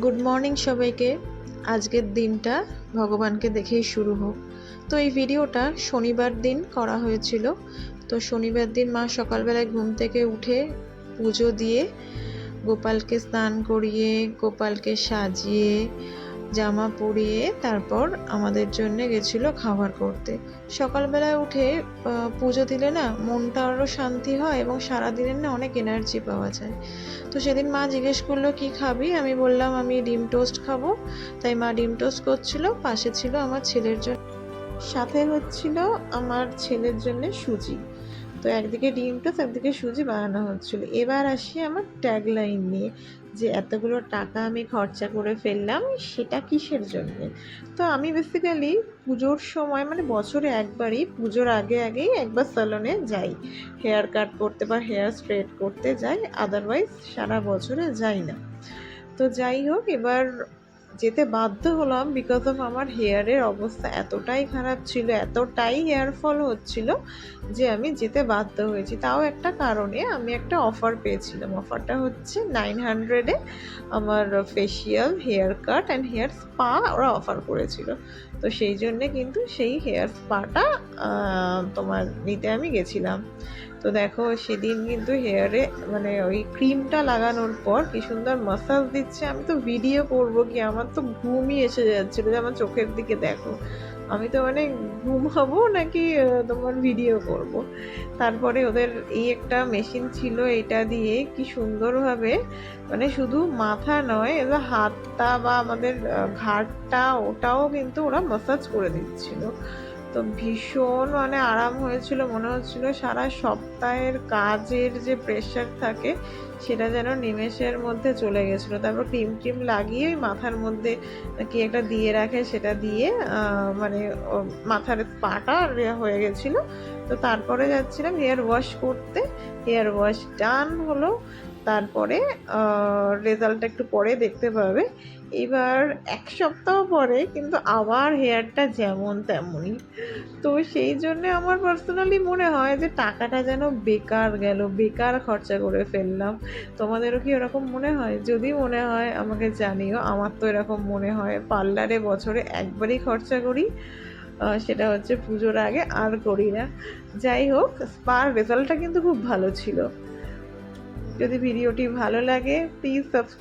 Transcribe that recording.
Good morning সবাইকে। আজকের দিনটা ভগবানকে দেখেই শুরু হোক। তো এই ভিডিওটা শনিবার দিন করা হয়েছিল। তো শনিবার দিন মা সকালবেলায় ঘুম থেকে উঠে পুজো দিয়ে গোপালকে স্নান করিয়ে গোপালকে সাজিয়ে জামা পরিয়ে তারপর আমাদের জন্য গেছিলো খাবার করতে। সকালবেলায় উঠে পুজো দিলে না মনটা আরও শান্তি হয় এবং সারাদিনের না অনেক এনার্জি পাওয়া যায়। তো সেদিন মা জিজ্ঞেস করলো কি খাবি, আমি বললাম আমি ডিম টোস্ট খাবো। তাই মা ডিম টোস্ট করছিল, পাশে ছিল আমার ছেলের জন্য, সাথে হচ্ছিল আমার ছেলের জন্য সুজি। তো একদিকে ডিম টোস্ট একদিকে সুজি বানানো হচ্ছিল। এবার আসি আমার ট্যাগলাইন নিয়ে, যে এতগুলো টাকা আমি খরচা করে ফেললাম সেটা কিসের জন্য। তো আমি বেসিক্যালি পুজোর সময় মানে বছরে একবারই পুজোর আগেই একবার স্যালনে যাই হেয়ার কাট করতে বা হেয়ার স্ট্রেট করতে যাই, আদারওয়াইজ সারা বছরে যাই না। তো যাই হোক, এবার যেতে বাধ্য হলাম বিকজ অফ আমার হেয়ারের অবস্থা এতটাই খারাপ ছিল, এতটাই হেয়ার ফল হচ্ছিল যে আমি যেতে বাধ্য হয়েছি। তাও একটা কারণে, আমি একটা অফার পেয়েছিলাম। অফারটা হচ্ছে 900-এ আমার facial, hair cut and hair spa ওরা অফার করেছিল। তো সেই জন্যে কিন্তু সেই হেয়ার স্পাটা তোমার নিতে আমি গেছিলাম। তো দেখো সেদিন কিন্তু হেয়ারে মানে ওই ক্রিমটা লাগানোর পর কি সুন্দর মাসাজ দিচ্ছে। আমি তো ভিডিও করবো কি, আমার তো ঘুমই এসে যাচ্ছিলো যে আমার চোখের দিকে দেখো, আমি তো মানে ঘুমাবো নাকি তোমার ভিডিও করব। তারপরে ওদের এই একটা মেশিন ছিল, এটা দিয়ে কি সুন্দরভাবে মানে শুধু মাথা নয়, এবার হাতটা বা আমাদের ঘাড়টা ওটাও কিন্তু ওরা মাসাজ করে দিচ্ছিল। তো ভীষণ মানে আরাম হয়েছিল, মনে হচ্ছিল সারা সপ্তাহের কাজের যে প্রেশার থাকে সেটা যেন নিমেষের মধ্যে চলে গেছিলো। তারপর ক্রিম লাগিয়ে ওই মাথার মধ্যে কি একটা দিয়ে রাখে, সেটা দিয়ে মানে মাথার স্পাটা হয়ে গেছিলো। তো তারপরে যাচ্ছিলাম হেয়ার ওয়াশ করতে, হেয়ার ওয়াশ ডান হলো। তারপরে রেজাল্টটা একটু পরে দেখতে পাবে। এবার এক সপ্তাহ পরে কিন্তু আবার হেয়ারটা যেমন তেমনই। তো সেই জন্যে আমার পার্সোনালি মনে হয় যে টাকাটা যেন বেকার গেল, বেকার খরচা করে ফেললাম। তোমাদেরও কি এরকম মনে হয়? যদি মনে হয় আমাকে জানিও। আমার তো এরকম মনে হয়, পার্লারে বছরে একবারই খরচা করি, সেটা হচ্ছে পুজোর আগে, আর করি না। যাই হোক, স্পার রেজাল্টটা কিন্তু খুব ভালো ছিল। যদি ভিডিওটি ভালো লাগে প্লিজ সাবস্ক্রাইব।